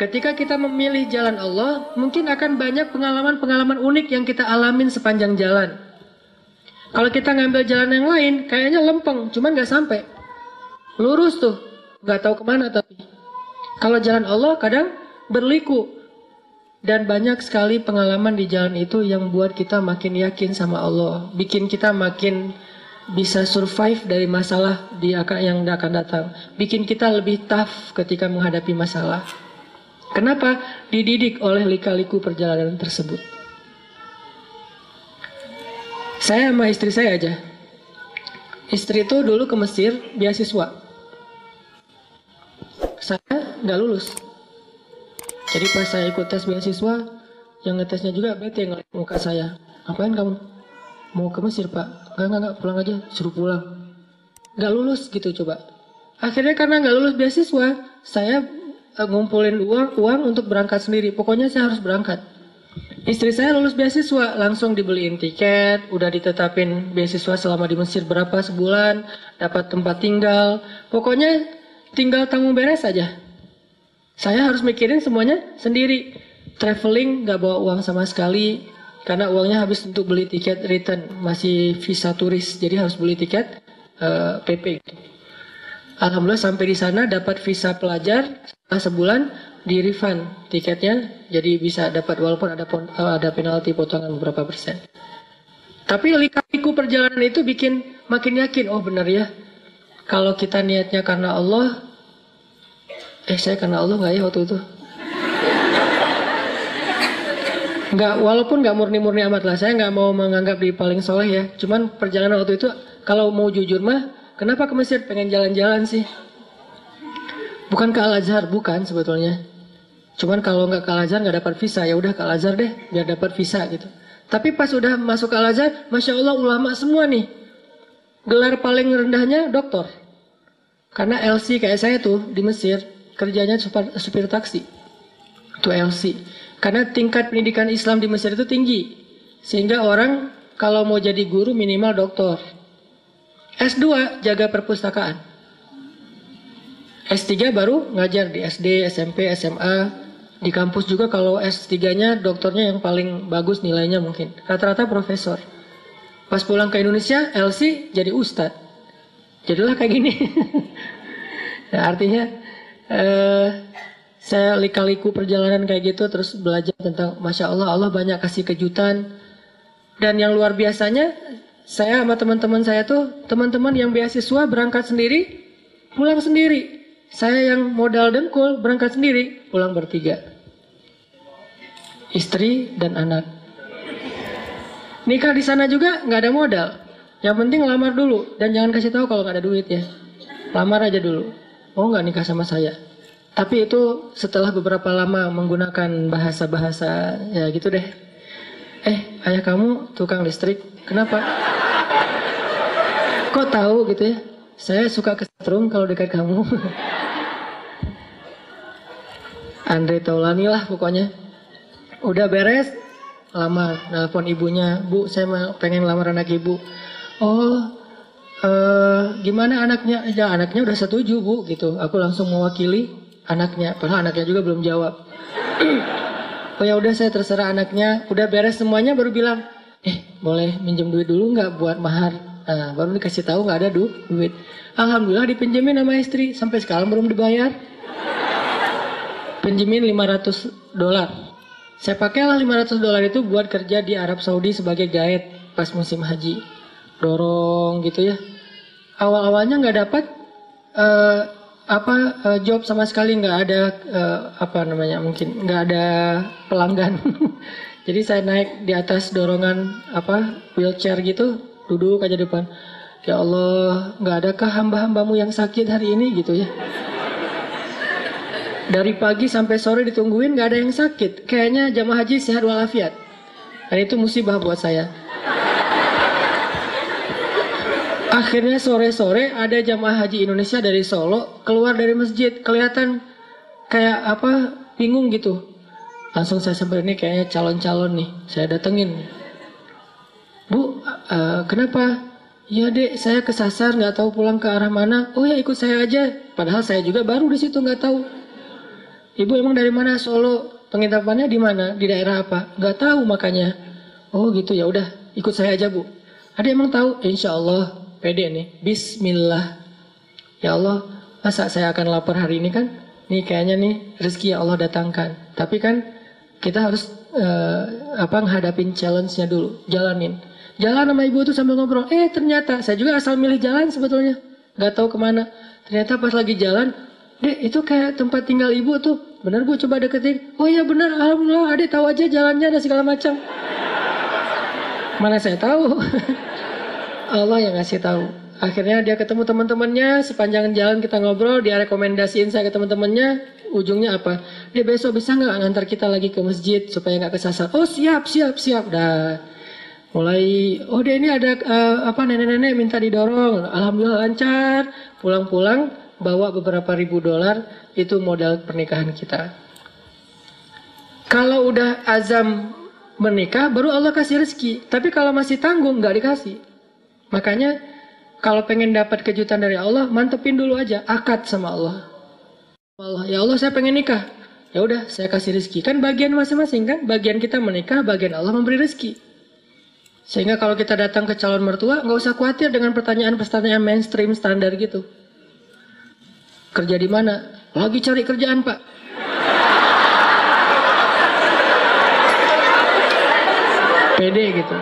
Ketika kita memilih jalan Allah, mungkin akan banyak pengalaman-pengalaman unik yang kita alamin sepanjang jalan. Kalau kita ngambil jalan yang lain, kayaknya lempeng, cuman nggak sampai. Lurus tuh, nggak tahu kemana tapi. Kalau jalan Allah kadang berliku. Dan banyak sekali pengalaman di jalan itu yang buat kita makin yakin sama Allah. Bikin kita makin bisa survive dari masalah yang akan datang. Bikin kita lebih tough ketika menghadapi masalah. Kenapa? Dididik oleh lika-liku perjalanan tersebut. Saya sama istri saya aja. Istri itu dulu ke Mesir beasiswa. Saya nggak lulus. Jadi pas saya ikut tes beasiswa, yang ngetesnya juga bete ngeliat muka saya. Ngapain kamu? Mau ke Mesir, Pak? Enggak, pulang aja. Suruh pulang. Nggak lulus gitu coba. Akhirnya karena nggak lulus beasiswa, saya ngumpulin uang untuk berangkat sendiri. Pokoknya saya harus berangkat. Istri saya lulus beasiswa, langsung dibeliin tiket, udah ditetapin beasiswa selama di Mesir berapa sebulan, dapat tempat tinggal. Pokoknya tinggal tanggung beres saja. Saya harus mikirin semuanya sendiri. Traveling gak bawa uang sama sekali. Karena uangnya habis untuk beli tiket return. Masih visa turis. Jadi harus beli tiket PP. Alhamdulillah sampai di sana dapat visa pelajar. Setelah sebulan di refund tiketnya. Jadi bisa dapat walaupun ada penalti potongan beberapa persen. Tapi lika-liku perjalanan itu bikin makin yakin. Oh benar ya. Kalau kita niatnya karena Allah. Saya karena Allah nggak ya waktu itu? Nggak, walaupun nggak murni-murni amat lah. Saya nggak mau menganggap diri paling soleh ya. Cuman perjalanan waktu itu, kalau mau jujur mah, kenapa ke Mesir? Pengen jalan-jalan sih. Bukan ke Al-Azhar, bukan sebetulnya. Cuman kalau nggak ke Al-Azhar nggak dapat visa, ya udah ke Al-Azhar deh, biar dapat visa gitu. Tapi pas udah masuk ke Al-Azhar, Masya Allah ulama semua nih. Gelar paling rendahnya doktor. Karena LC kayak saya tuh di Mesir, kerjanya supir taksi. Itu LC. Karena tingkat pendidikan Islam di Mesir itu tinggi. Sehingga orang kalau mau jadi guru minimal doktor. S2 jaga perpustakaan. S3 baru ngajar di SD, SMP, SMA. Di kampus juga kalau S3-nya doktornya yang paling bagus nilainya mungkin. Rata-rata profesor. Pas pulang ke Indonesia, LC jadi ustadz. Jadilah kayak gini. Nah, artinya saya lika-liku perjalanan kayak gitu terus belajar tentang Masya Allah, Allah banyak kasih kejutan. Dan yang luar biasanya saya sama teman-teman saya tuh, teman-teman yang beasiswa berangkat sendiri, pulang sendiri. Saya yang modal dengkul berangkat sendiri, pulang bertiga. Istri dan anak. Nikah di sana juga nggak ada modal. Yang penting lamar dulu dan jangan kasih tahu kalau nggak ada duit ya. Lamar aja dulu. Oh nggak nikah sama saya. Tapi itu setelah beberapa lama menggunakan bahasa-bahasa ya gitu deh. Ayah kamu tukang listrik, kenapa? Kok tahu gitu ya? Saya suka kesetrum kalau dekat kamu. Andre Taulani lah pokoknya. Udah beres, lamar. Nelpon ibunya, Bu saya pengen lamar anak ibu. Oh gimana anaknya? Ya anaknya udah setuju Bu gitu. Aku langsung mewakili anaknya. Padahal anaknya juga belum jawab. Oh ya udah saya terserah anaknya. Udah beres semuanya baru bilang, boleh minjem duit dulu nggak buat mahar? Nah, baru dikasih tahu nggak ada duit. Alhamdulillah dipinjemin sama istri. Sampai sekarang belum dibayar. Pinjemin $500. Saya pakailah $500 itu buat kerja di Arab Saudi sebagai guide pas musim haji. Dorong gitu ya. Awal-awalnya nggak dapat job sama sekali, nggak ada mungkin nggak ada pelanggan. Jadi saya naik di atas dorongan wheelchair gitu, duduk aja depan. Ya Allah, nggak adakah hamba-hambamu yang sakit hari ini gitu ya. Dari pagi sampai sore ditungguin nggak ada yang sakit. Kayaknya jamaah haji sehat walafiat. Dan itu musibah buat saya. Akhirnya sore-sore ada jamaah haji Indonesia dari Solo keluar dari masjid, kelihatan kayak bingung gitu. Langsung saya samperin, ini kayaknya calon-calon nih, saya datengin. Bu, kenapa? Ya Dek, saya kesasar nggak tahu pulang ke arah mana. Oh ya ikut saya aja. Padahal saya juga baru di situ nggak tahu. Ibu emang dari mana? Solo. Penginapannya di mana? Di daerah apa? Nggak tahu makanya. Oh gitu, ya udah, ikut saya aja Bu. Ada emang tahu? Insya Allah, pede nih. Bismillah. Ya Allah, masa saya akan lapar hari ini kan? Nih kayaknya nih rezeki yang Allah datangkan. Tapi kan kita harus ngadapin challenge-nya dulu, jalanin. Jalan sama ibu tuh sambil ngobrol. Ternyata saya juga asal milih jalan sebetulnya, nggak tahu kemana. Ternyata pas lagi jalan, Dek itu kayak tempat tinggal ibu tuh. Benar Bu, coba deketin. Oh iya benar, alhamdulillah. Adek tahu aja jalannya dan segala macam. Mana saya tahu. Allah yang ngasih tahu. Akhirnya dia ketemu teman-temannya, sepanjang jalan kita ngobrol, dia rekomendasiin saya ke teman-temannya. Ujungnya apa? Dia besok bisa nggak ngantar kita lagi ke masjid supaya nggak kesasar? Oh siap. Dah. Mulai, dia ini ada nenek-nenek minta didorong. Alhamdulillah lancar. Pulang-pulang bawa beberapa ribu dolar, itu modal pernikahan kita. Kalau udah azam menikah, baru Allah kasih rezeki. Tapi kalau masih tanggung, nggak dikasih. Makanya kalau pengen dapat kejutan dari Allah, mantepin dulu aja, akad sama Allah. Ya Allah, saya pengen nikah. Ya udah, saya kasih rezeki. Kan bagian masing-masing kan, bagian kita menikah, bagian Allah memberi rezeki. Sehingga kalau kita datang ke calon mertua, nggak usah khawatir dengan pertanyaan-pertanyaan mainstream standar gitu. Kerja di mana? Lagi cari kerjaan Pak. Pede gitu.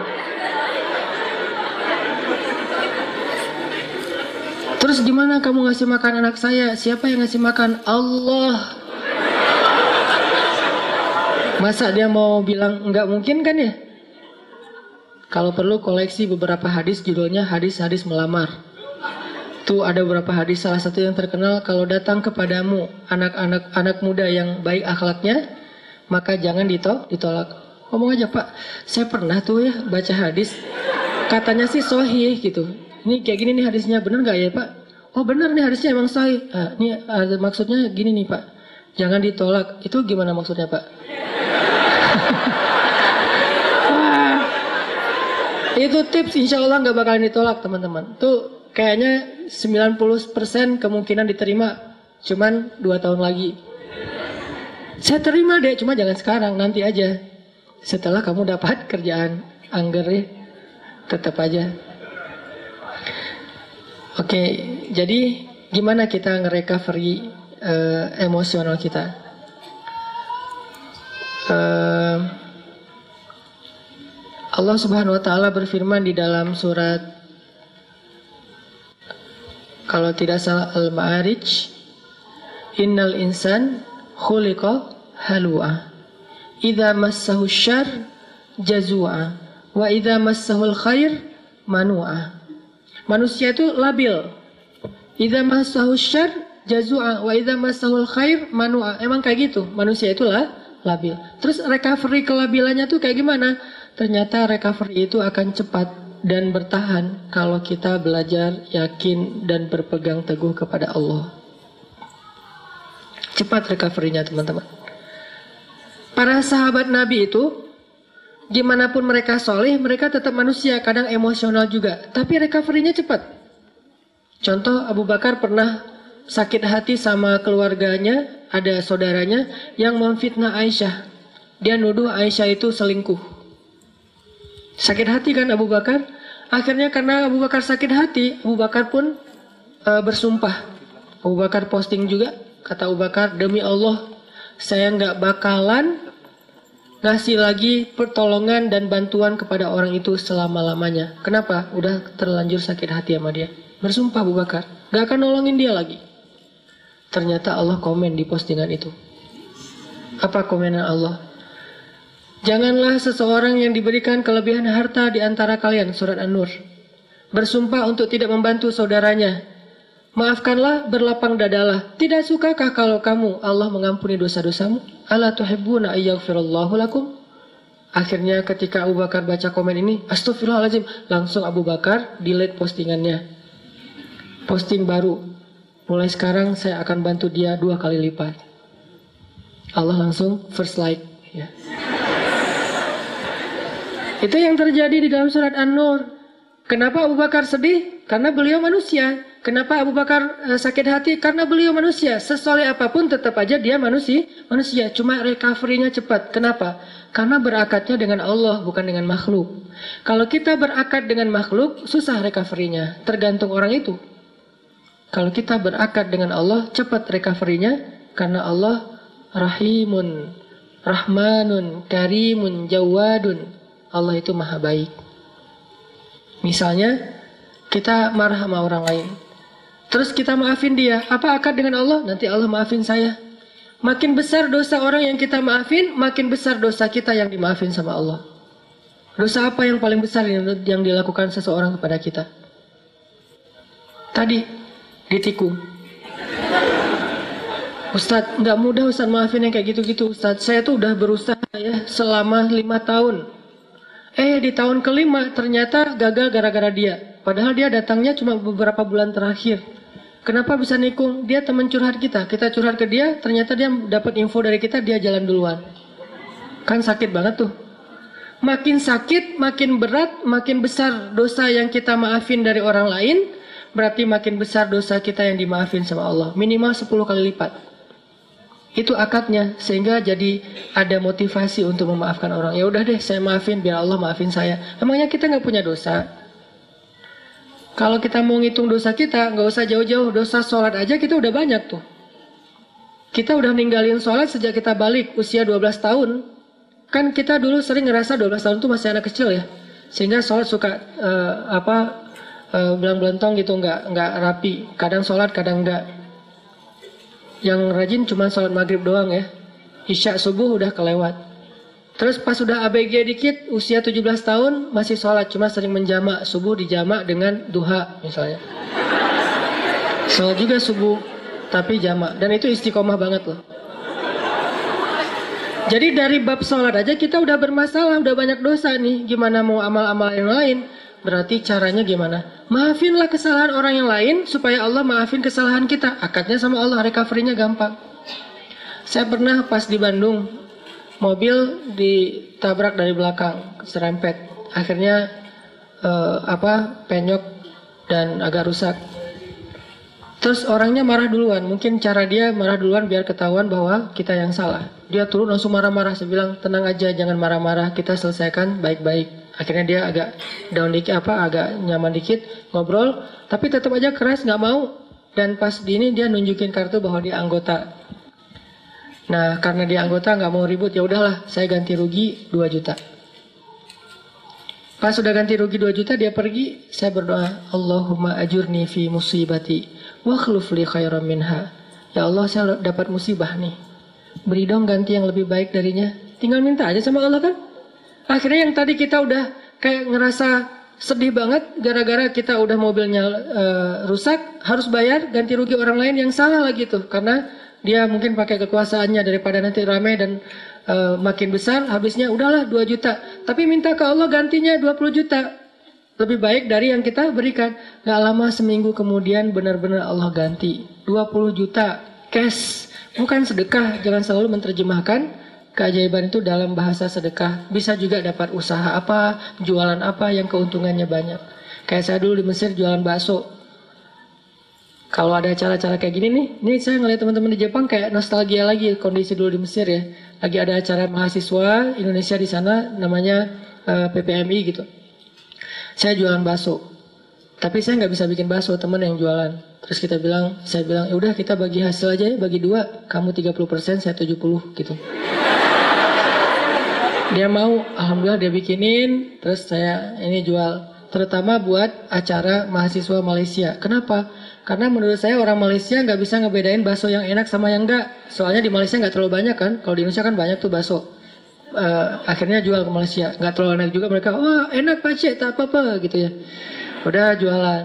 Terus gimana kamu ngasih makan anak saya? Siapa yang ngasih makan? Allah. Masa dia mau bilang nggak mungkin kan ya? Kalau perlu koleksi beberapa hadis, judulnya hadis-hadis melamar. Tuh ada beberapa hadis, salah satu yang terkenal, kalau datang kepadamu anak muda yang baik akhlaknya, maka jangan ditolak. Ngomong aja Pak, saya pernah tuh ya baca hadis, katanya sih sahih gitu. Ini kayak gini nih hadisnya, bener nggak ya Pak? Oh bener nih hadisnya emang sahih. Ini maksudnya gini nih Pak, jangan ditolak. Itu gimana maksudnya Pak? Itu tips, insya Allah nggak bakalan ditolak teman-teman. Tuh kayaknya 90% kemungkinan diterima, cuman 2 tahun lagi. Saya terima deh, cuma jangan sekarang, nanti aja. Setelah kamu dapat kerjaan, angger ya, tetap aja. Oke, jadi gimana kita nge-recovery emosional kita? Allah Subhanahu wa Ta'ala berfirman di dalam surat, kalau tidak salah, Al-Ma'arij, Innal insan khuliqa halu'a, idza massahu syarr jazua, wa idza massahul khair manu'a. Manusia itu labil. Idza massahu syarr jazua, wa idza massahul khair manu'a. Emang kayak gitu, manusia itu labil. Terus recovery kelabilannya tuh kayak gimana? Ternyata recovery itu akan cepat dan bertahan kalau kita belajar, yakin, dan berpegang teguh kepada Allah. Cepat recovery-nya teman-teman. Para sahabat Nabi itu, gimana pun mereka soleh, mereka tetap manusia, kadang emosional juga. Tapi recovery-nya cepat. Contoh, Abu Bakar pernah sakit hati sama keluarganya, ada saudaranya yang memfitnah Aisyah. Dia nuduh Aisyah itu selingkuh. Sakit hati kan Abu Bakar? Akhirnya karena Abu Bakar sakit hati, Abu Bakar pun bersumpah. Abu Bakar posting juga, kata Abu Bakar, demi Allah, saya nggak bakalan ngasih lagi pertolongan dan bantuan kepada orang itu selama-lamanya. Kenapa? Udah terlanjur sakit hati sama dia. Bersumpah Abu Bakar, nggak akan nolongin dia lagi. Ternyata Allah komen di postingan itu. Apa komenan Allah? Janganlah seseorang yang diberikan kelebihan harta di antara kalian, surat An-Nur, bersumpah untuk tidak membantu saudaranya. Maafkanlah, berlapang dadalah. Tidak sukakah kalau kamu Allah mengampuni dosa-dosamu? Ala tuhibbuna ayyaghfirallahu lakum? Akhirnya ketika Abu Bakar baca komen ini, astagfirullahaladzim, langsung Abu Bakar delete postingannya. Posting baru, mulai sekarang saya akan bantu dia 2 kali lipat. Allah langsung first like ya. Itu yang terjadi di dalam surat An-Nur. Kenapa Abu Bakar sedih? Karena beliau manusia. Kenapa Abu Bakar sakit hati? Karena beliau manusia. Sesoleh apapun tetap aja dia manusia. Cuma recovery-nya cepat. Kenapa? Karena berakadnya dengan Allah, bukan dengan makhluk. Kalau kita berakad dengan makhluk, susah recovery-nya. Tergantung orang itu. Kalau kita berakad dengan Allah, cepat recovery-nya. Karena Allah Rahimun, Rahmanun, Karimun, Jawadun. Allah itu maha baik. Misalnya, kita marah sama orang lain. Terus kita maafin dia. Apa akad dengan Allah? Nanti Allah maafin saya. Makin besar dosa orang yang kita maafin, makin besar dosa kita yang dimaafin sama Allah. Dosa apa yang paling besar yang dilakukan seseorang kepada kita? Tadi, ditikung. Ustadz, nggak mudah Ustadz maafin yang kayak gitu-gitu Ustadz. Saya tuh udah berusaha ya selama 5 tahun. Di tahun ke-5 ternyata gagal gara-gara dia. Padahal dia datangnya cuma beberapa bulan terakhir. Kenapa bisa nikung? Dia teman curhat kita. Kita curhat ke dia, ternyata dia dapat info dari kita, dia jalan duluan. Kan sakit banget tuh. Makin sakit, makin berat, makin besar dosa yang kita maafin dari orang lain, berarti makin besar dosa kita yang dimaafin sama Allah. Minimal 10 kali lipat. Itu akadnya, sehingga jadi ada motivasi untuk memaafkan orang. Ya udah deh, saya maafin biar Allah maafin saya. Emangnya kita nggak punya dosa? Kalau kita mau ngitung dosa kita, nggak usah jauh-jauh. Dosa sholat aja kita udah banyak tuh. Kita udah ninggalin sholat sejak kita balik usia 12 tahun. Kan kita dulu sering ngerasa 12 tahun tuh masih anak kecil ya. Sehingga sholat suka belang-belentong gitu, nggak rapi. Kadang sholat, kadang enggak. Yang rajin cuma sholat maghrib doang ya. Isya subuh udah kelewat. Terus pas sudah ABG dikit, usia 17 tahun masih sholat, cuma sering menjamak. Subuh dijamak dengan duha misalnya. Sholat juga subuh, tapi jamak. Dan itu istiqomah banget loh. Jadi dari bab sholat aja kita udah bermasalah, udah banyak dosa nih. Gimana mau amal-amal yang lain? Berarti caranya gimana? Maafinlah kesalahan orang yang lain supaya Allah maafin kesalahan kita. Akadnya sama Allah, recovery-nya gampang. Saya pernah pas di Bandung, mobil ditabrak dari belakang, serempet. Akhirnya penyok dan agak rusak. Terus orangnya marah duluan. Mungkin cara dia marah duluan biar ketahuan bahwa kita yang salah. Dia turun langsung marah-marah. Saya bilang, tenang aja, jangan marah-marah. Kita selesaikan baik-baik. Akhirnya dia agak down dikit, agak nyaman dikit, ngobrol. Tapi tetap aja keras, nggak mau. Dan pas di ini dia nunjukin kartu bahwa dia anggota. Nah, karena dia anggota nggak mau ribut, ya udahlah, saya ganti rugi 2 juta. Pas sudah ganti rugi 2 juta, dia pergi, saya berdoa, Allahumma ajurni fi musibati wa khluf li khairan minha. Ya Allah, saya dapat musibah nih. Beri dong ganti yang lebih baik darinya. Tinggal minta aja sama Allah kan. Akhirnya yang tadi kita udah kayak ngerasa sedih banget gara-gara kita udah mobilnya rusak, harus bayar ganti rugi orang lain yang salah lagi tuh, karena dia mungkin pakai kekuasaannya daripada nanti ramai dan makin besar, habisnya udahlah 2 juta. Tapi minta ke Allah gantinya 20 juta. Lebih baik dari yang kita berikan. Gak lama seminggu kemudian benar-benar Allah ganti. 20 juta cash. Bukan sedekah. Jangan selalu menerjemahkan keajaiban itu dalam bahasa sedekah. Bisa juga dapat usaha apa, jualan apa yang keuntungannya banyak. Kayak saya dulu di Mesir jualan bakso. Kalau ada acara-acara kayak gini nih, ini saya ngeliat teman-teman di Jepang kayak nostalgia lagi kondisi dulu di Mesir ya. Lagi ada acara mahasiswa Indonesia di sana, namanya PPMI gitu. Saya jualan bakso, tapi saya nggak bisa bikin bakso, teman yang jualan. Terus saya bilang, ya udah kita bagi hasil aja ya, bagi 2, kamu 30%, saya 70 gitu. Dia mau, alhamdulillah dia bikinin, terus saya ini jual. Terutama buat acara mahasiswa Malaysia. Kenapa? Karena menurut saya orang Malaysia nggak bisa ngebedain bakso yang enak sama yang enggak. Soalnya di Malaysia nggak terlalu banyak kan. Kalau di Indonesia kan banyak tuh bakso. Akhirnya jual ke Malaysia. Nggak terlalu enak juga, mereka, wah enak Pak Cik, tak apa-apa gitu ya. Udah jualan.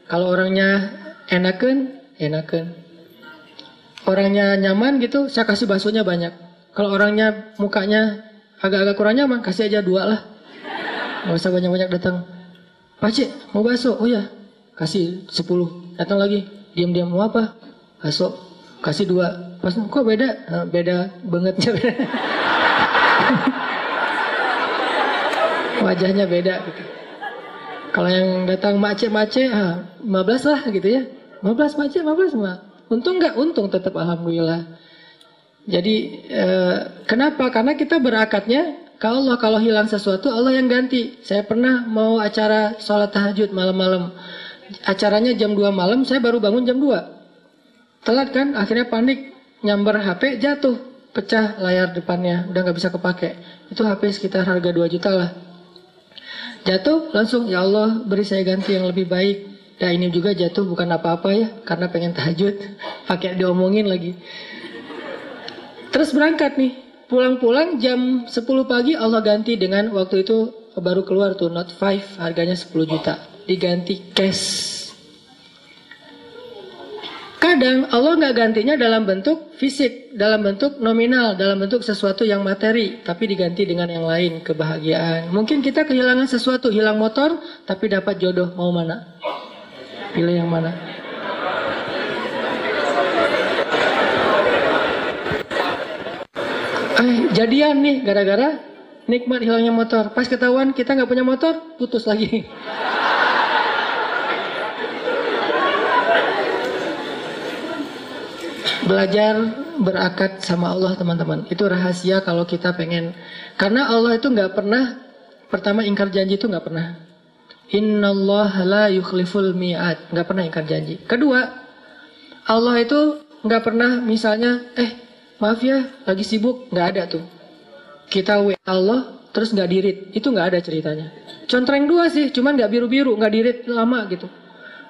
Kalau orangnya enakan. Orangnya nyaman gitu, saya kasih baksonya banyak. Kalau orangnya mukanya agak-agak kurang nyaman, kasih aja 2 lah. Nggak usah banyak-banyak datang. Pak Cik, mau bakso? Oh ya, kasih 10. Datang lagi, diam-diam, mau apa? Bakso, kasih 2. Pas, kok beda? Beda bangetnya. Wajahnya beda gitu. Kalau yang datang mace-mace, 15 lah gitu ya. 15 mace, 15 mah. Untung nggak? Untung tetap alhamdulillah. Jadi kenapa? Karena kita berakatnya kalau hilang sesuatu Allah yang ganti. Saya pernah mau acara sholat tahajud malam-malam. Acaranya jam 2 malam, saya baru bangun jam 2. Telat kan? Akhirnya panik, nyamber HP, jatuh. Pecah layar depannya, udah nggak bisa kepake. Itu HP sekitar harga 2 juta lah. Jatuh langsung, ya Allah beri saya ganti yang lebih baik. Nah ini juga jatuh bukan apa-apa ya, karena pengen tahajud. Pakai diomongin lagi. Terus berangkat nih, pulang-pulang jam 10 pagi Allah ganti dengan waktu itu baru keluar tuh Note 5 harganya 10 juta. Diganti cash. Kadang Allah nggak gantinya dalam bentuk fisik, dalam bentuk nominal, dalam bentuk sesuatu yang materi, tapi diganti dengan yang lain, kebahagiaan. Mungkin kita kehilangan sesuatu, hilang motor, tapi dapat jodoh, mau mana? Pilih yang mana? Jadian nih, gara-gara nikmat hilangnya motor. Pas ketahuan kita nggak punya motor, putus lagi. Belajar berakad sama Allah teman-teman. Itu rahasia kalau kita pengen. Karena Allah itu nggak pernah, pertama ingkar janji itu nggak pernah. Innallaha la yukhliful mi'ad. Nggak pernah ingkar janji. Kedua, Allah itu nggak pernah misalnya, maaf ya lagi sibuk. Nggak ada tuh. Kita WA Allah terus nggak dirit. Itu nggak ada ceritanya. Contreng dua sih, cuman nggak biru-biru, nggak dirit lama gitu.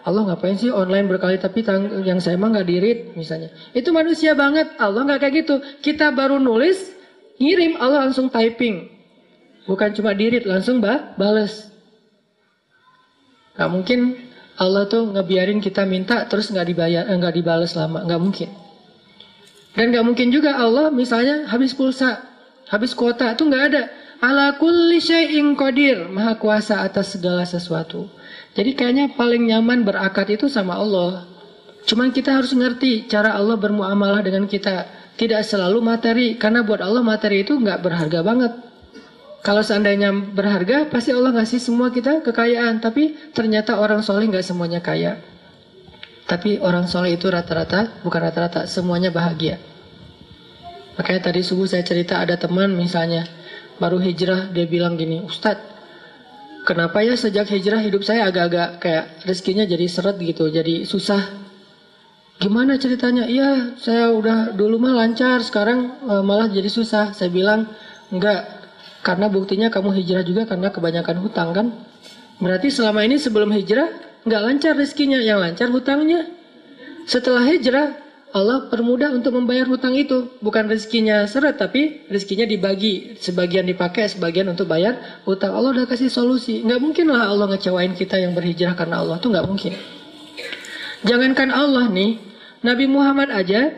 Allah ngapain sih online berkali tapi yang saya mah nggak dirit misalnya. Itu manusia banget. Allah nggak kayak gitu. Kita baru nulis, ngirim, Allah langsung typing. Bukan cuma dirit, langsung bales. Gak mungkin Allah tuh ngebiarin kita minta terus nggak dibayar, nggak dibales lama. Nggak mungkin. Dan nggak mungkin juga Allah misalnya habis pulsa, habis kuota, itu nggak ada. Ala kulli syai'in qadir, maha kuasa atas segala sesuatu. Jadi kayaknya paling nyaman berakad itu sama Allah. Cuman kita harus ngerti cara Allah bermuamalah dengan kita. Tidak selalu materi. Karena buat Allah materi itu nggak berharga banget. Kalau seandainya berharga, pasti Allah ngasih semua kita kekayaan. Tapi ternyata orang soleh nggak semuanya kaya. Tapi orang soleh itu rata-rata, bukan rata-rata, semuanya bahagia. Makanya tadi subuh saya cerita ada teman misalnya, baru hijrah, dia bilang gini, Ustadz, kenapa ya sejak hijrah hidup saya agak-agak kayak rezekinya jadi seret gitu, jadi susah. Gimana ceritanya? Iya, saya udah dulu mah lancar, sekarang malah jadi susah. Saya bilang, enggak, karena buktinya kamu hijrah juga karena kebanyakan hutang kan. Berarti selama ini sebelum hijrah, enggak lancar rezekinya, yang lancar hutangnya. Setelah hijrah, Allah permudah untuk membayar hutang itu. Bukan rezekinya seret, tapi rezekinya dibagi. Sebagian dipakai, sebagian untuk bayar hutang. Allah udah kasih solusi. Nggak mungkin lah Allah ngecewain kita yang berhijrah karena Allah. Itu nggak mungkin. Jangankan Allah nih, Nabi Muhammad aja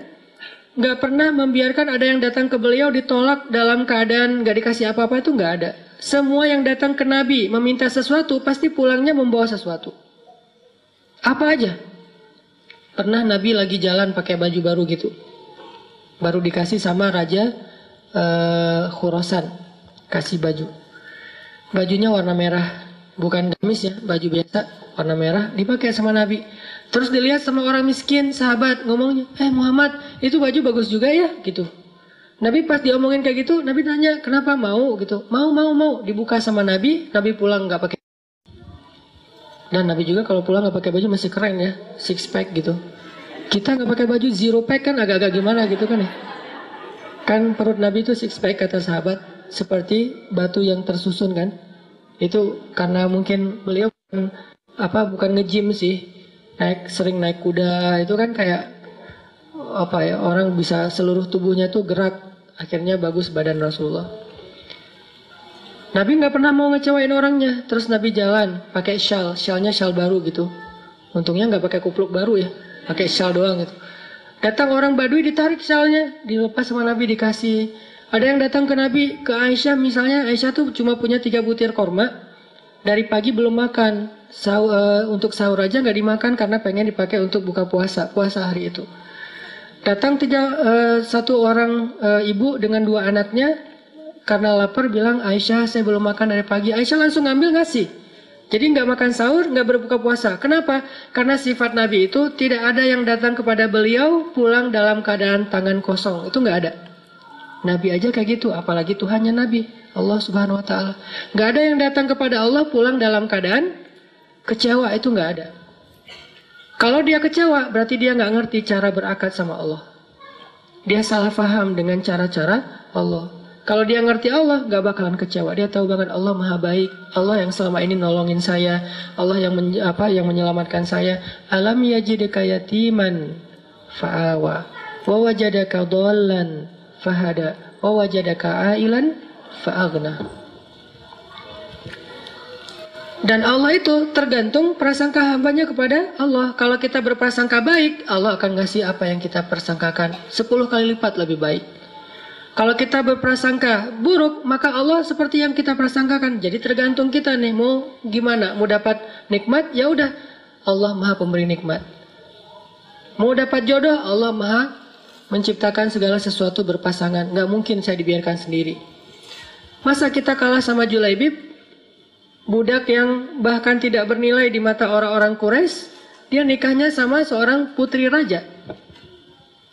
nggak pernah membiarkan ada yang datang ke beliau ditolak dalam keadaan nggak dikasih apa-apa, itu nggak ada. Semua yang datang ke Nabi meminta sesuatu, pasti pulangnya membawa sesuatu. Apa aja? Pernah Nabi lagi jalan pakai baju baru gitu. Baru dikasih sama Raja Khurasan. Kasih baju. Bajunya warna merah. Bukan gamis ya, baju biasa. Warna merah, dipakai sama Nabi. Terus dilihat sama orang miskin, sahabat ngomongnya, Muhammad, itu baju bagus juga ya? Gitu. Nabi pas diomongin kayak gitu, Nabi tanya, kenapa mau? Gitu. Mau. Dibuka sama Nabi, Nabi pulang nggak pakai. Dan Nabi juga kalau pulang nggak pakai baju masih keren ya, 6 pack gitu. Kita nggak pakai baju 0 pack kan agak-agak gimana gitu kan ya. Kan perut Nabi itu 6 pack kata sahabat, seperti batu yang tersusun kan. Itu karena mungkin beliau bukan nge-gym sih, sering naik kuda, itu kan kayak orang bisa seluruh tubuhnya tuh gerak, akhirnya bagus badan Rasulullah. Nabi nggak pernah mau ngecewain orangnya. Terus Nabi jalan pakai syalnya syal baru gitu. Untungnya nggak pakai kupluk baru ya, pakai syal doang gitu. Datang orang Badui ditarik syalnya, dilepas sama Nabi dikasih. Ada yang datang ke Nabi, ke Aisyah misalnya, Aisyah tuh cuma punya 3 butir korma. Dari pagi belum makan, untuk sahur aja nggak dimakan karena pengen dipakai untuk buka puasa hari itu. Datang satu orang ibu dengan 2 anaknya. Karena lapar bilang, Aisyah saya belum makan dari pagi. Aisyah langsung ngambil ngasih. Jadi nggak makan sahur, nggak berbuka puasa. Kenapa? Karena sifat Nabi itu tidak ada yang datang kepada beliau pulang dalam keadaan tangan kosong. Itu nggak ada. Nabi aja kayak gitu, apalagi Tuhannya Nabi, Allah Subhanahu Wa Taala. Nggak ada yang datang kepada Allah pulang dalam keadaan kecewa, itu nggak ada. Kalau dia kecewa, berarti dia nggak ngerti cara berakad sama Allah. Dia salah faham dengan cara-cara Allah. Kalau dia ngerti Allah, gak bakalan kecewa. Dia tahu banget Allah maha baik. Allah yang selama ini nolongin saya. Allah yang yang menyelamatkan saya. Alam yajidka yatiman fa'awa. Wa wajadaka dhallan fahada. Wa wajadaka ailan fa'aghna. Dan Allah itu tergantung prasangka hambanya kepada Allah. Kalau kita berprasangka baik, Allah akan ngasih apa yang kita persangkakan 10 kali lipat lebih baik. Kalau kita berprasangka buruk, maka Allah seperti yang kita prasangkakan. Jadi tergantung kita nih, mau gimana? Mau dapat nikmat, ya udah, Allah maha pemberi nikmat. Mau dapat jodoh, Allah maha menciptakan segala sesuatu berpasangan. Gak mungkin saya dibiarkan sendiri. Masa kita kalah sama Julaibib? Budak yang bahkan tidak bernilai di mata orang-orang Quraisy, dia nikahnya sama seorang putri raja.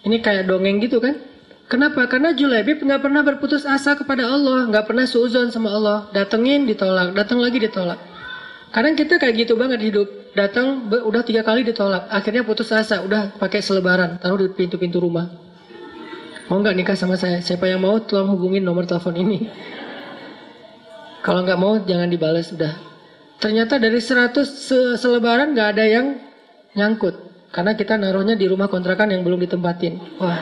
Ini kayak dongeng gitu kan? Kenapa? Karena Julaibib nggak pernah berputus asa kepada Allah, nggak pernah suuzon sama Allah. Datengin ditolak, datang lagi ditolak. Kadang kita kayak gitu banget hidup. Datang udah 3 kali ditolak, akhirnya putus asa, udah pakai selebaran, taruh di pintu-pintu rumah. Mau nggak nikah sama saya? Siapa yang mau tolong hubungin nomor telepon ini. Kalau nggak mau jangan dibalas udah. Ternyata dari 100 selebaran nggak ada yang nyangkut. Karena kita naruhnya di rumah kontrakan yang belum ditempatin. Wah.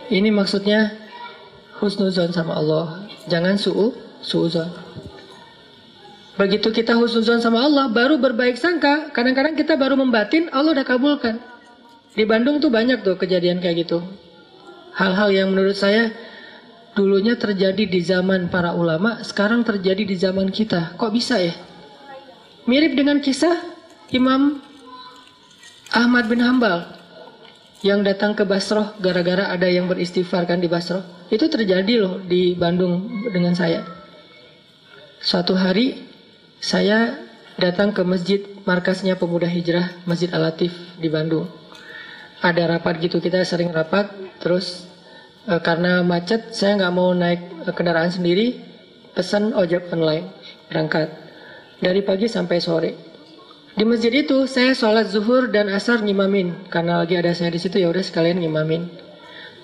Ini maksudnya husnuzon sama Allah. Jangan suuzon. Begitu kita husnuzon sama Allah, baru berbaik sangka. Kadang-kadang kita baru membatin, Allah udah kabulkan. Di Bandung tuh banyak tuh kejadian kayak gitu. Hal-hal yang menurut saya dulunya terjadi di zaman para ulama, sekarang terjadi di zaman kita. Kok bisa ya? Mirip dengan kisah Imam Ahmad bin Hambal yang datang ke Basroh gara-gara ada yang beristighfar kan di Basroh. Itu terjadi loh di Bandung dengan saya. Suatu hari saya datang ke masjid markasnya Pemuda Hijrah, Masjid Al-Latif di Bandung. Ada rapat gitu, kita sering rapat, terus karena macet, saya nggak mau naik kendaraan sendiri, pesan ojek online, berangkat. Dari pagi sampai sore. Di masjid itu, saya sholat zuhur dan asar ngimamin. Karena lagi ada saya di situ, ya udah sekalian ngimamin.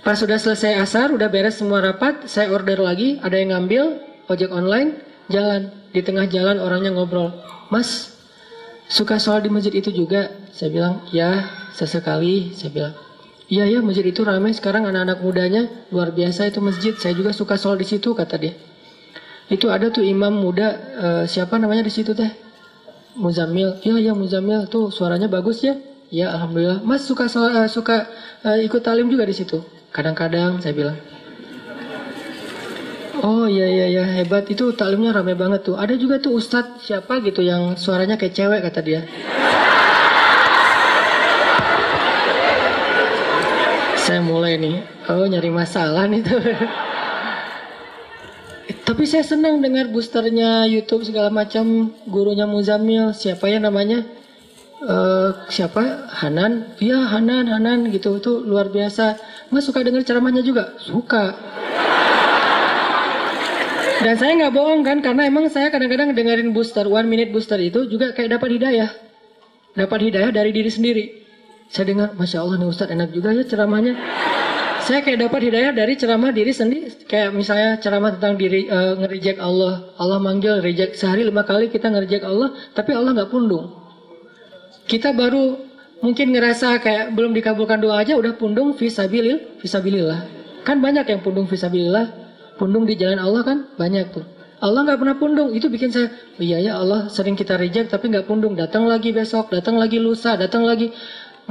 Pas sudah selesai asar, udah beres semua rapat, saya order lagi, ada yang ngambil, ojek online, jalan. Di tengah jalan orangnya ngobrol. Mas, suka sholat di masjid itu juga? Saya bilang, ya, sesekali, saya bilang. Iya ya, masjid itu ramai sekarang, anak-anak mudanya luar biasa itu masjid. Saya juga suka sholat di situ, kata dia. Itu ada tuh imam muda, siapa namanya di situ teh? Muzammil. Iya ya Muzammil tuh suaranya bagus ya. Ya alhamdulillah. Mas suka ikut talim juga di situ. Kadang-kadang saya bilang. Oh iya hebat, itu talimnya ramai banget tuh. Ada juga tuh ustadz siapa gitu yang suaranya kayak cewek, kata dia. Saya mulai nih, nyari masalah nih tuh. Tapi saya senang dengar boosternya YouTube segala macam, gurunya Muzammil, siapa ya namanya? Siapa? Hanan? Iya Hanan gitu, itu luar biasa. Mas suka dengar ceramahnya juga? Suka. Dan saya nggak bohong kan, karena emang saya kadang-kadang dengerin booster, 1 minute booster itu juga kayak dapat hidayah. Dapat hidayah dari diri sendiri. Saya dengar, Masya Allah nih Ustadz enak juga ya ceramahnya. Saya kayak dapat hidayah dari ceramah diri sendiri. Kayak misalnya ceramah tentang diri, nge-reject Allah. Allah manggil, reject. Sehari 5 kali kita nge-reject Allah, tapi Allah nggak pundung. Kita baru mungkin ngerasa kayak belum dikabulkan doa aja, udah pundung fisabilillah. Kan banyak yang pundung fisabilillah. Pundung di jalan Allah kan banyak tuh. Allah nggak pernah pundung. Itu bikin saya, iya ya Allah sering kita reject tapi nggak pundung. Datang lagi besok, datang lagi lusa, datang lagi.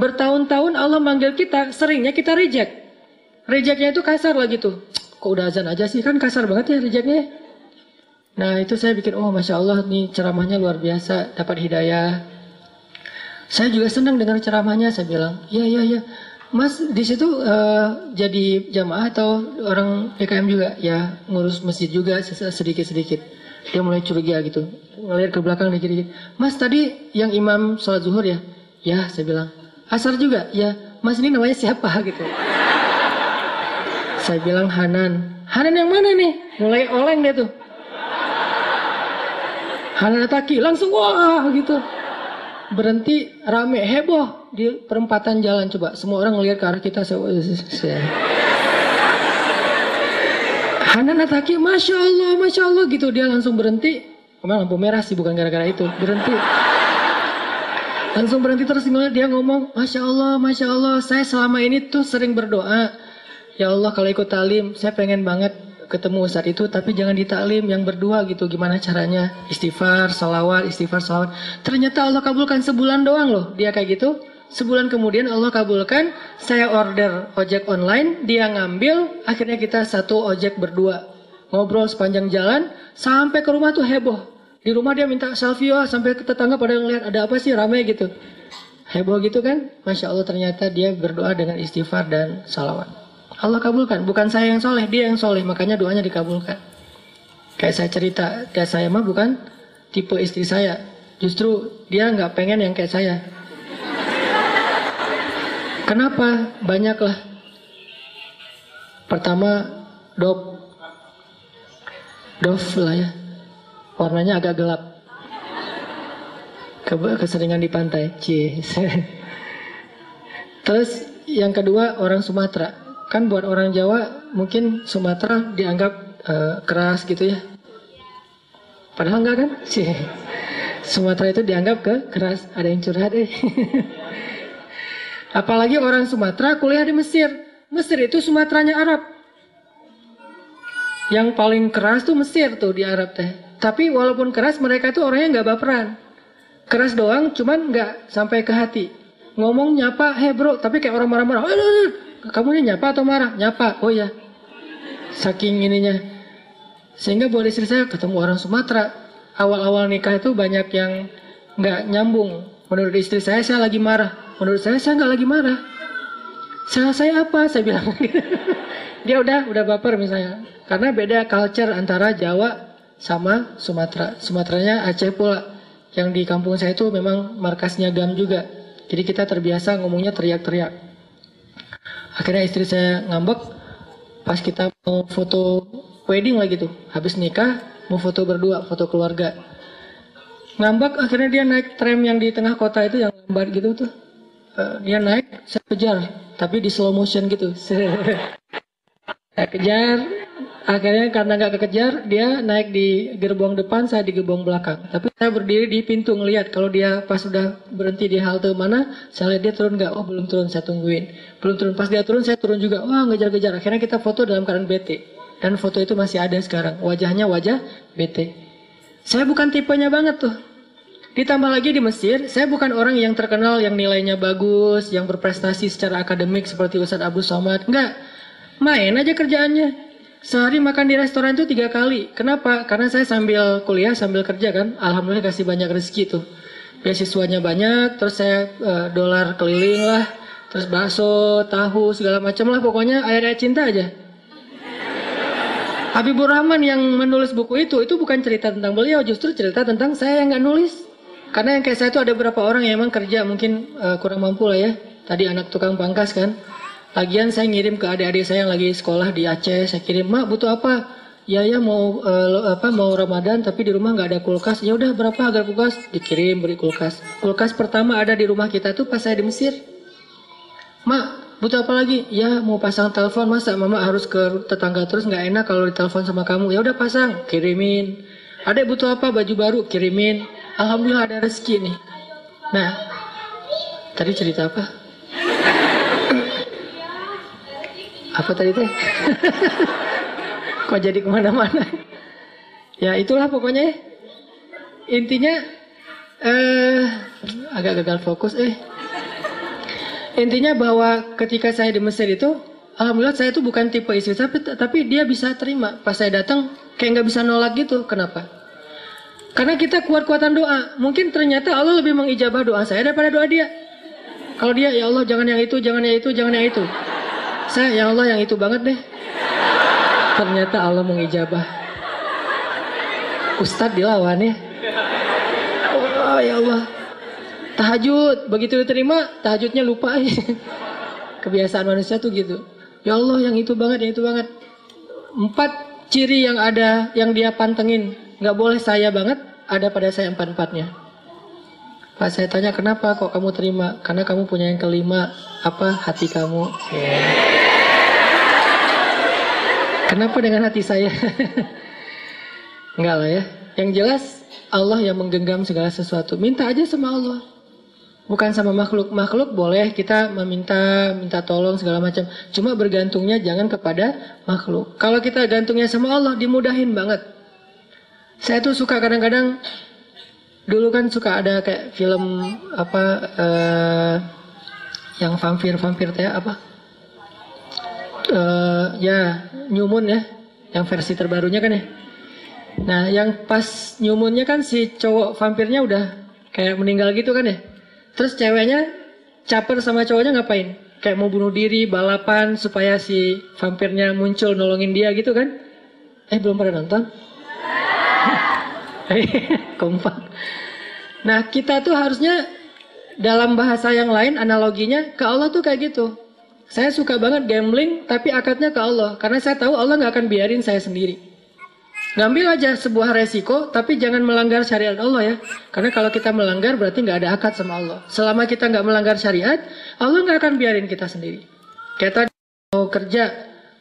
Bertahun-tahun Allah manggil kita, seringnya kita reject. Rejectnya itu kasar lagi tuh. Kok udah azan aja sih, kan kasar banget ya rejectnya. Nah itu saya bikin, oh Masya Allah nih ceramahnya luar biasa, dapat hidayah. Saya juga senang dengar ceramahnya, saya bilang, iya. Mas di situ jadi jamaah atau orang PKM juga? Ya ngurus masjid juga sedikit-sedikit. Dia mulai curiga gitu. Ngelihat ke belakang dia gini. Mas tadi yang imam sholat zuhur ya? Ya, saya bilang. Asar juga? Ya. Mas ini namanya siapa gitu. Saya bilang Hanan. Hanan yang mana nih? Mulai oleng dia tuh. Hanan Ataki. Langsung wah gitu. Berhenti rame heboh di perempatan jalan. Coba semua orang ngelihat ke arah kita. Hanan Ataki, Masya Allah gitu. Dia langsung berhenti. Memang lampu merah sih, bukan gara-gara itu. Berhenti. Langsung berhenti terus dia ngomong, Masya Allah, saya selama ini tuh sering berdoa. Ya Allah kalau ikut taklim, saya pengen banget ketemu Ustadz itu, tapi jangan di taklim yang berdua gitu. Gimana caranya? Istighfar, salawat. Ternyata Allah kabulkan sebulan doang loh. Dia kayak gitu. Sebulan kemudian Allah kabulkan, saya order ojek online, dia ngambil, akhirnya kita satu ojek berdua. Ngobrol sepanjang jalan, sampai ke rumah tuh heboh. Di rumah dia minta selfie, sampai ke tetangga pada ngeliat, ada apa sih rame gitu. Heboh gitu kan, Masya Allah ternyata dia berdoa dengan istighfar dan salawat. Allah kabulkan, bukan saya yang soleh, dia yang soleh, makanya doanya dikabulkan. Kayak saya cerita, kayak saya mah bukan tipe istri saya. Justru dia nggak pengen yang kayak saya. Kenapa? Banyaklah. Pertama, Dove lah ya. Warnanya agak gelap. Keseringan di pantai. Terus yang kedua orang Sumatera. Kan buat orang Jawa mungkin Sumatera dianggap keras gitu ya. Padahal enggak kan? Sumatera itu dianggap keras. Ada yang curhat Apalagi orang Sumatera kuliah di Mesir. Mesir itu Sumateranya Arab. Yang paling keras tuh Mesir tuh di Arab teh. Tapi walaupun keras mereka tuh orangnya nggak baperan. Keras doang, cuman nggak sampai ke hati. Ngomong nyapa, hey bro, tapi kayak orang marah-marah. Kamu ini nyapa atau marah? Nyapa. Oh ya. Saking ininya. Sehingga buat istri saya ketemu orang Sumatera. Awal-awal nikah itu banyak yang nggak nyambung. Menurut istri saya lagi marah. Menurut saya nggak lagi marah. Salah saya apa? Saya bilang. Dia udah baper misalnya. Karena beda culture antara Jawa sama Sumatera. Sumateranya Aceh pula. Yang di kampung saya itu memang markasnya GAM juga. Jadi kita terbiasa ngomongnya teriak-teriak. Akhirnya istri saya ngambek. Pas kita mau foto wedding lagi tuh. Habis nikah mau foto berdua, foto keluarga. Ngambek akhirnya dia naik tram yang di tengah kota itu yang lambat gitu tuh. Dia naik, saya kejar, tapi di slow motion gitu. Saya kejar, akhirnya karena nggak kekejar, dia naik di gerbong depan, saya di gerbong belakang. Tapi saya berdiri di pintu ngelihat, kalau dia pas sudah berhenti di halte mana, saya lihat dia turun nggak? Oh belum turun, saya tungguin. Belum turun, pas dia turun, saya turun juga. Wah ngejar-ngejar, akhirnya kita foto dalam keadaan bete. Dan foto itu masih ada sekarang, wajahnya wajah bete. Saya bukan tipenya banget tuh. Ditambah lagi di Mesir, saya bukan orang yang terkenal yang nilainya bagus, yang berprestasi secara akademik seperti Ustadz Abu Somad. Enggak, main aja kerjaannya. Sehari makan di restoran itu 3 kali. Kenapa? Karena saya sambil kuliah, sambil kerja kan. Alhamdulillah kasih banyak rezeki tuh. Beasiswanya banyak, terus saya dolar keliling lah. Terus bakso, tahu, segala macam lah. Pokoknya ayat-ayat cinta aja. Habibur Rahman yang menulis buku itu bukan cerita tentang beliau, justru cerita tentang saya yang nggak nulis. Karena yang kayak saya itu ada beberapa orang yang emang kerja mungkin kurang mampu lah ya. Tadi anak tukang pangkas kan. Lagian saya ngirim ke adik-adik saya yang lagi sekolah di Aceh. Saya kirim, mak butuh apa? Ya mau mau Ramadan tapi di rumah nggak ada kulkas. Ya udah berapa harga kulkas? Dikirim beri kulkas. Kulkas pertama ada di rumah kita tuh pas saya di Mesir. Mak butuh apa lagi? Ya mau pasang telepon, masa mama harus ke tetangga terus nggak enak kalau ditelepon sama kamu. Ya udah pasang, kirimin. Adek butuh apa? Baju baru, kirimin. Alhamdulillah ada rezeki nih. Nah, tadi cerita apa? Apa tadi teh? Kok jadi kemana-mana? Ya itulah pokoknya. Intinya agak gagal fokus. Intinya bahwa ketika saya di Mesir itu, alhamdulillah saya itu bukan tipe istri, tapi dia bisa terima. Pas saya datang, kayak nggak bisa nolak gitu. Kenapa? Karena kita kuat-kuatan doa. Mungkin ternyata Allah lebih mengijabah doa saya daripada doa dia. Kalau dia, ya Allah jangan yang itu, jangan yang itu, jangan yang itu. Saya, ya Allah yang itu banget deh. Ternyata Allah mengijabah. Ustadz dilawan ya. Oh ya Allah. Tahajud, begitu diterima, tahajudnya lupa. Kebiasaan manusia tuh gitu. Ya Allah, yang itu banget, yang itu banget. 4 ciri yang ada, yang dia pantengin. Gak boleh saya banget, ada pada saya 4-4-nya. Pak, saya tanya, kenapa kok kamu terima? Karena kamu punya yang kelima, apa? Hati kamu. Kenapa dengan hati saya? Enggak lah ya. Yang jelas, Allah yang menggenggam segala sesuatu. Minta aja sama Allah. Bukan sama makhluk. Makhluk boleh kita minta tolong segala macam. Cuma bergantungnya jangan kepada makhluk. Kalau kita gantungnya sama Allah, dimudahin banget. Saya tuh suka kadang-kadang, dulu kan suka ada kayak film apa yang vampir teh apa? Ya New Moon ya, yang versi terbarunya kan ya. Nah yang pas New Moon-nya kan si cowok vampirnya udah kayak meninggal gitu kan ya. Terus ceweknya caper sama cowoknya ngapain? Kayak mau bunuh diri, balapan supaya si vampirnya muncul nolongin dia gitu kan? Belum pada nonton? Kompak. Nah kita tuh harusnya dalam bahasa yang lain analoginya ke Allah tuh kayak gitu. Saya suka banget gambling tapi akadnya ke Allah. Karena saya tahu Allah gak akan biarin saya sendiri. Ngambil aja sebuah resiko, tapi jangan melanggar syariat Allah ya. Karena kalau kita melanggar berarti nggak ada akad sama Allah. Selama kita nggak melanggar syariat, Allah nggak akan biarin kita sendiri. Kayak tadi mau kerja,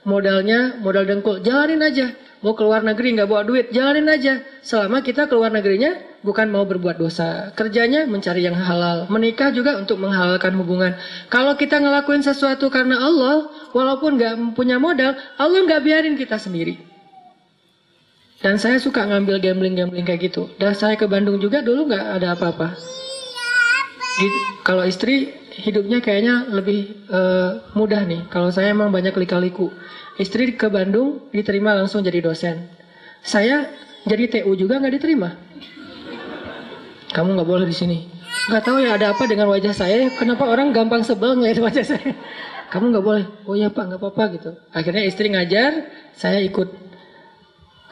modalnya modal dengkul, jalanin aja. Mau keluar negeri nggak bawa duit, jalanin aja. Selama kita keluar negerinya bukan mau berbuat dosa. Kerjanya mencari yang halal. Menikah juga untuk menghalalkan hubungan. Kalau kita ngelakuin sesuatu karena Allah, walaupun nggak punya modal, Allah nggak biarin kita sendiri. Dan saya suka ngambil gambling kayak gitu. Dan saya ke Bandung juga dulu nggak ada apa-apa. Kalau istri hidupnya kayaknya lebih mudah nih. Kalau saya emang banyak lika-liku. Istri ke Bandung diterima langsung jadi dosen. Saya jadi TU juga nggak diterima. Kamu nggak boleh di sini. Nggak tahu ya ada apa dengan wajah saya. Kenapa orang gampang sebel ngeliat wajah saya. Kamu nggak boleh. Oh ya Pak, nggak apa-apa gitu. Akhirnya istri ngajar, saya ikut.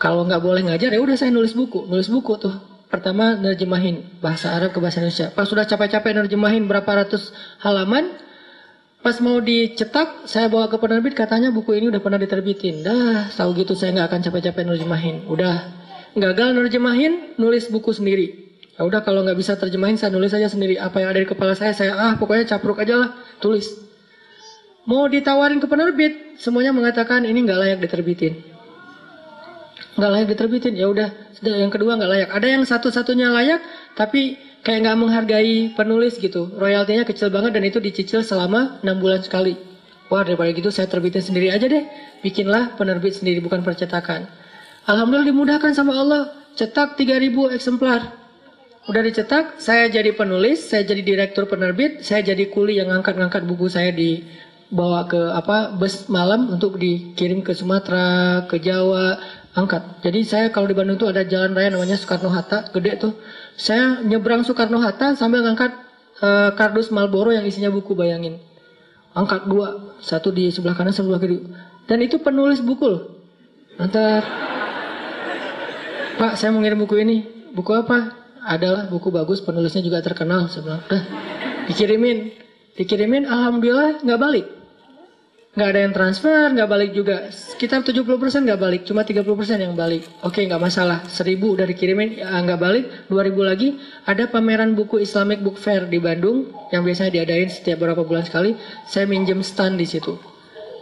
Kalau nggak boleh ngajar ya udah saya nulis buku tuh. Pertama nerjemahin bahasa Arab ke bahasa Indonesia. Pas sudah capek-capek nerjemahin berapa ratus halaman, pas mau dicetak saya bawa ke penerbit katanya buku ini udah pernah diterbitin. Dah tahu gitu saya nggak akan capek-capek nerjemahin. Udah gagal nerjemahin, nulis buku sendiri. Ya udah kalau nggak bisa terjemahin saya nulis aja sendiri. Apa yang ada di kepala saya pokoknya capruk aja lah tulis. Mau ditawarin ke penerbit, semuanya mengatakan ini nggak layak diterbitin. Nggak layak diterbitin, ya udah. Yang kedua nggak layak. Ada yang satu-satunya layak, tapi kayak nggak menghargai penulis gitu. Royaltinya kecil banget dan itu dicicil selama 6 bulan sekali. Wah daripada gitu saya terbitin sendiri aja deh. Bikinlah penerbit sendiri bukan percetakan. Alhamdulillah dimudahkan sama Allah. Cetak 3.000 eksemplar. Udah dicetak, saya jadi penulis, saya jadi direktur penerbit, saya jadi kuli yang ngangkat-ngangkat buku saya dibawa ke bus malam untuk dikirim ke Sumatera, ke Jawa. Angkat. Jadi saya kalau di Bandung tuh ada jalan raya namanya Soekarno-Hatta, gede tuh. Saya nyebrang Soekarno-Hatta sambil ngangkat kardus Marlboro yang isinya buku, bayangin. Angkat 2, satu di sebelah kanan, sebelah kiri. Dan itu penulis buku loh. Nanti, Pak, saya mau ngirim buku ini. Buku apa? Adalah buku bagus, penulisnya juga terkenal. Saya bilang, udah, dikirimin, alhamdulillah nggak balik. Nggak ada yang transfer, nggak balik juga. Sekitar 70% nggak balik, cuma 30% yang balik. Oke, nggak masalah. 1.000 udah dikirimin, nggak balik. 2.000 lagi. Ada pameran buku Islamic Book Fair di Bandung yang biasanya diadain setiap beberapa bulan sekali. Saya minjem stand di situ.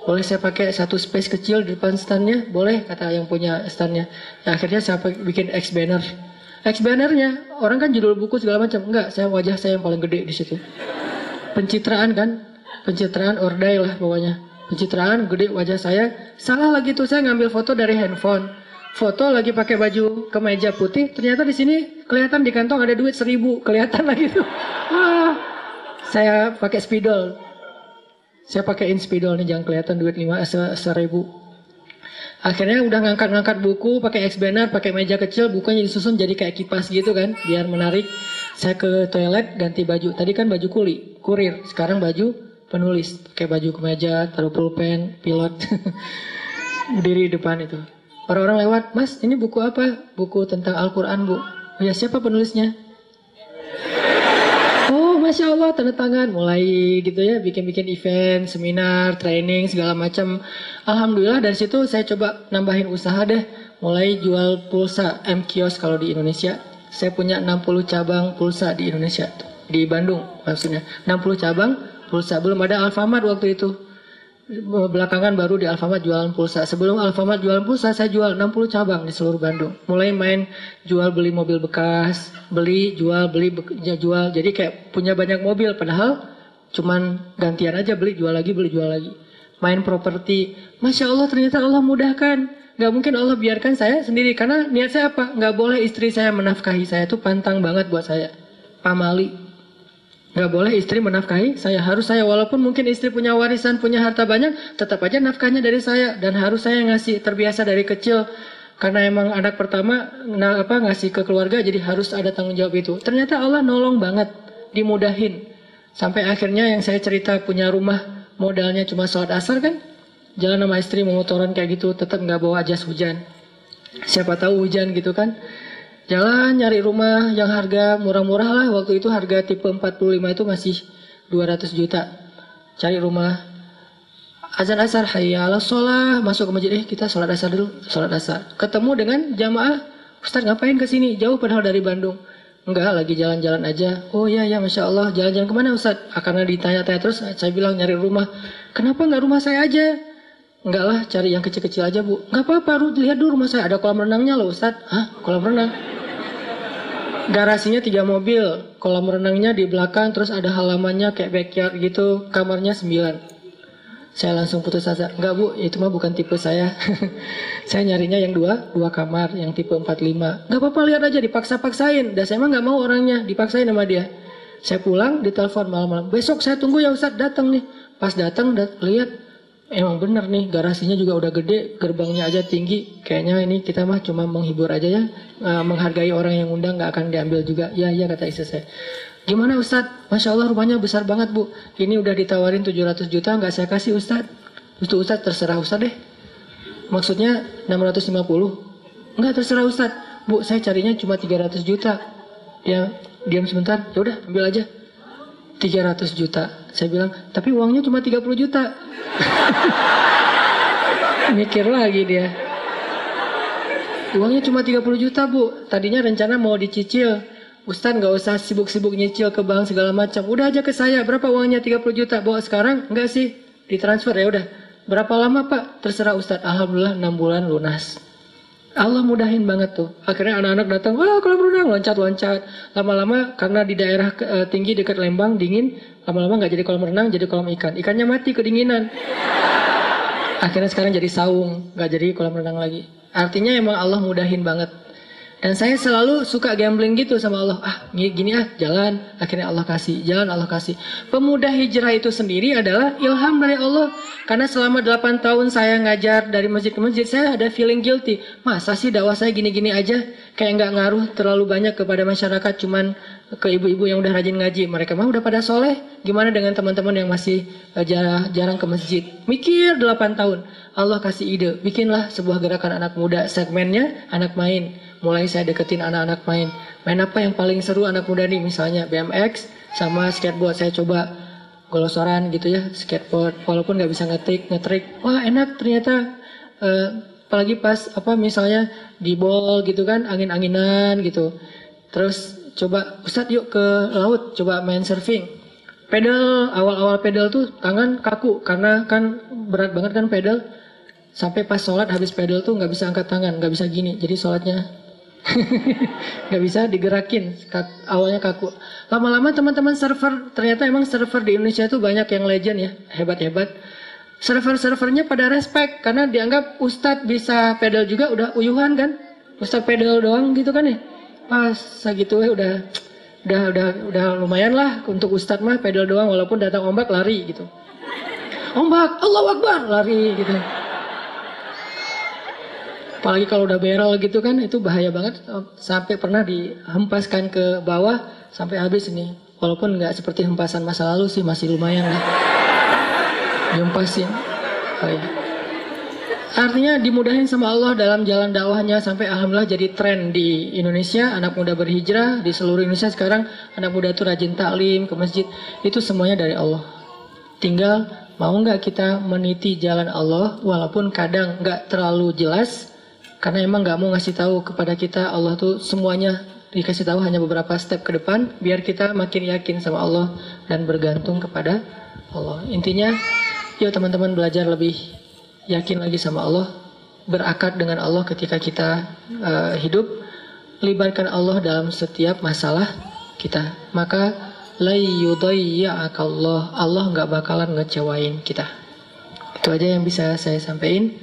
Boleh saya pakai satu space kecil di depan standnya? Boleh, kata yang punya standnya. Ya, akhirnya saya bikin X banner. X bannernya orang kan judul buku segala macam. Enggak, wajah saya yang paling gede di situ. Pencitraan kan? Pencitraan ordai lah pokoknya. Pencitraan gede wajah saya. Salah lagi tuh saya ngambil foto dari handphone. Foto lagi pakai baju kemeja putih. Ternyata di sini kelihatan di kantong ada duit 1.000. Kelihatan lagi tuh. Saya pakai spidol. Saya pakaiin spidol nih jangan kelihatan duit 1.000. Akhirnya udah ngangkat-ngangkat buku, pakai X banner, pakai meja kecil, bukunya disusun jadi kayak kipas gitu kan, biar menarik. Saya ke toilet ganti baju. Tadi kan baju kurir. Sekarang baju penulis, pakai baju kemeja, taruh pulpen, pilot, berdiri di depan itu. Orang-orang lewat, Mas ini buku apa? Buku tentang Al-Quran Bu. Oh ya, siapa penulisnya? Oh Masya Allah, tanda tangan. Mulai gitu ya, bikin-bikin event, seminar, training, segala macam. Alhamdulillah dari situ saya coba nambahin usaha deh. Mulai jual pulsa M-Kios kalau di Indonesia. Saya punya 60 cabang pulsa di Indonesia. Di Bandung maksudnya. 60 cabang pulsa. Belum ada Alfamart waktu itu. Belakangan baru di Alfamart jualan pulsa. Sebelum Alfamart jualan pulsa, saya jual 60 cabang di seluruh Bandung. Mulai main jual beli mobil bekas, beli, jual, beli, jual. Jadi kayak punya banyak mobil, padahal cuman gantian aja, beli, jual lagi, beli, jual lagi. Main properti. Masya Allah, ternyata Allah mudahkan. Gak mungkin Allah biarkan saya sendiri. Karena niat saya apa? Gak boleh istri saya menafkahi saya. Itu pantang banget buat saya. Pamali. Gak boleh istri menafkahi saya. Harus saya, walaupun mungkin istri punya warisan, punya harta banyak, tetap aja nafkahnya dari saya. Dan harus saya ngasih, terbiasa dari kecil. Karena emang anak pertama ngasih ke keluarga, jadi harus ada tanggung jawab itu. Ternyata Allah nolong banget, dimudahin. Sampai akhirnya yang saya cerita punya rumah, modalnya cuma sholat asar kan. Jalan sama istri memotoran kayak gitu, tetap gak bawa jas hujan. Siapa tahu hujan gitu kan. Jalan nyari rumah yang harga murah-murah lah. Waktu itu harga tipe 45 itu masih 200 juta. Cari rumah. Azan asar, hayya ala sholah. Masuk ke masjid, kita sholat asar dulu. Sholat asar. Ketemu dengan jamaah. Ustaz ngapain kesini? Jauh padahal dari Bandung. Enggak, lagi jalan-jalan aja. Oh iya, Masya Allah. Jalan-jalan kemana Ustaz? Karena ditanya-tanya terus, saya bilang nyari rumah. Kenapa nggak rumah saya aja? Enggak lah, cari yang kecil-kecil aja Bu. Nggak apa-apa, lihat dulu rumah saya. Ada kolam renangnya loh Ustaz. Hah? Kolam renang? Garasinya 3 mobil, kolam renangnya di belakang, terus ada halamannya kayak backyard gitu, kamarnya 9. Saya langsung putus asa, enggak Bu, itu mah bukan tipe saya. Saya nyarinya yang 2 kamar, yang tipe 45. Enggak apa-apa, lihat aja, dipaksa-paksain. Dan saya mah nggak mau orangnya, dipaksain sama dia. Saya pulang, ditelepon malam-malam. Besok saya tunggu ya Ustaz, datang nih. Pas datang, lihat. Emang bener nih, garasinya juga udah gede, gerbangnya aja tinggi. Kayaknya ini kita mah cuma menghibur aja ya, menghargai orang yang undang, nggak akan diambil juga. Ya kata istri saya. Gimana Ustadz? Masya Allah rumahnya besar banget Bu. Ini udah ditawarin 700 juta, nggak saya kasih Ustadz. Itu Ustadz terserah Ustadz deh. Maksudnya 650. Nggak terserah Ustadz. Bu saya carinya cuma 300 juta. Dia diam sebentar, ya udah ambil aja. 300 juta. Saya bilang, tapi uangnya cuma 30 juta. Mikir lagi dia. Uangnya cuma 30 juta Bu. Tadinya rencana mau dicicil. Ustaz gak usah sibuk-sibuk nyicil ke bank segala macam. Udah aja ke saya. Berapa uangnya 30 juta? Bawa sekarang? Enggak sih. Ditransfer ya udah. Berapa lama Pak? Terserah Ustaz. Alhamdulillah 6 bulan lunas. Allah mudahin banget tuh. Akhirnya anak-anak datang, wah kolam renang, loncat-loncat. Lama-lama karena di daerah tinggi dekat Lembang, dingin. Lama-lama gak jadi kolam renang, jadi kolam ikan. Ikannya mati kedinginan. Akhirnya sekarang jadi saung, gak jadi kolam renang lagi. Artinya emang Allah mudahin banget. Dan saya selalu suka gambling gitu sama Allah. Gini jalan. Akhirnya Allah kasih, jalan Allah kasih. Pemuda hijrah itu sendiri adalah ilham dari Allah. Karena selama 8 tahun saya ngajar dari masjid ke masjid, saya ada feeling guilty. Masa sih dakwah saya gini-gini aja? Kayak nggak ngaruh terlalu banyak kepada masyarakat, cuman ke ibu-ibu yang udah rajin ngaji. Mereka mah udah pada soleh. Gimana dengan teman-teman yang masih jarang ke masjid? Mikir 8 tahun. Allah kasih ide, bikinlah sebuah gerakan anak muda. Segmennya anak main. Mulai saya deketin anak-anak main. Main apa yang paling seru anak muda nih? Misalnya BMX sama skateboard. Saya coba golosoran gitu ya, skateboard. Walaupun nggak bisa ngetrik. Wah enak ternyata. Apalagi pas misalnya di ball gitu kan, angin-anginan gitu. Terus coba Ustadz yuk ke laut, coba main surfing. Pedal, awal-awal pedal tuh tangan kaku. Karena kan berat banget kan pedal. Sampai pas sholat habis pedal tuh nggak bisa angkat tangan, nggak bisa gini. Jadi sholatnya nggak bisa digerakin, awalnya kaku. Lama-lama teman-teman server, ternyata emang server di Indonesia itu banyak yang legend ya, hebat-hebat. Server-servernya pada respect karena dianggap Ustadz bisa pedal juga, udah uyuhan kan. Ustadz pedal doang gitu kan ya. Pas segitu udah lumayan lah untuk Ustadz mah pedal doang, walaupun datang ombak lari gitu. Ombak, Allahu Akbar, lari gitu. Apalagi kalau udah barrel gitu kan, itu bahaya banget. Sampai pernah dihempaskan ke bawah sampai habis ini. Walaupun nggak seperti hempasan masa lalu sih, masih lumayan lah. Dihempasin. Oh, ya. Artinya dimudahin sama Allah dalam jalan dakwahnya sampai alhamdulillah jadi tren di Indonesia. Anak muda berhijrah di seluruh Indonesia sekarang. Anak muda itu rajin taklim ke masjid. Itu semuanya dari Allah. Tinggal mau nggak kita meniti jalan Allah walaupun kadang nggak terlalu jelas. Karena emang nggak mau ngasih tahu kepada kita Allah tuh semuanya dikasih tahu hanya beberapa step ke depan. Biar kita makin yakin sama Allah dan bergantung kepada Allah. Intinya yuk teman-teman belajar lebih yakin lagi sama Allah, berakad dengan Allah ketika kita hidup, libatkan Allah dalam setiap masalah kita. Maka la yudayya'akallah, Allah nggak bakalan ngecewain kita. Itu aja yang bisa saya sampaikan.